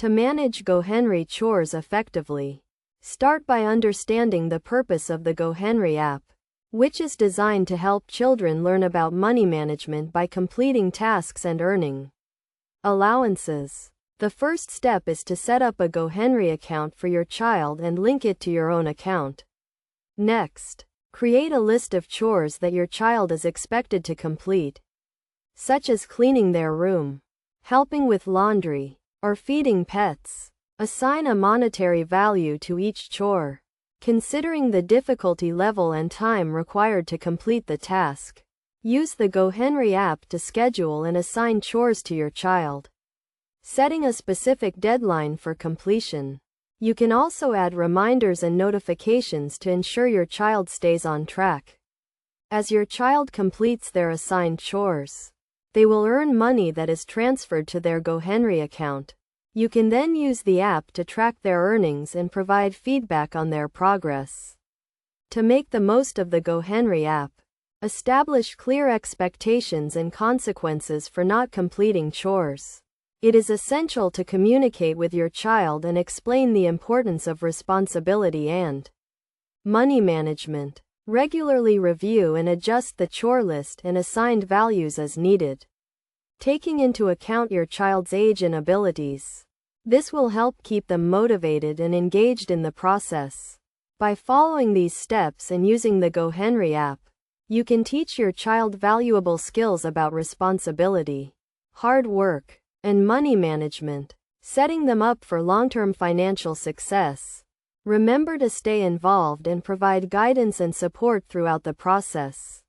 To manage GoHenry Chores effectively, start by understanding the purpose of the GoHenry app, which is designed to help children learn about money management by completing tasks and earning allowances. The first step is to set up a GoHenry account for your child and link it to your own account. Next, create a list of chores that your child is expected to complete, such as cleaning their room, helping with laundry, or feeding pets. Assign a monetary value to each chore, considering the difficulty level and time required to complete the task. Use the GoHenry app to schedule and assign chores to your child, setting a specific deadline for completion. You can also add reminders and notifications to ensure your child stays on track. As your child completes their assigned chores, they will earn money that is transferred to their GoHenry account. You can then use the app to track their earnings and provide feedback on their progress. To make the most of the GoHenry app, establish clear expectations and consequences for not completing chores. It is essential to communicate with your child and explain the importance of responsibility and money management. Regularly review and adjust the chore list and assigned values as needed, taking into account your child's age and abilities. This will help keep them motivated and engaged in the process. By following these steps and using the GoHenry app, you can teach your child valuable skills about responsibility, hard work, and money management, setting them up for long-term financial success. Remember to stay involved and provide guidance and support throughout the process.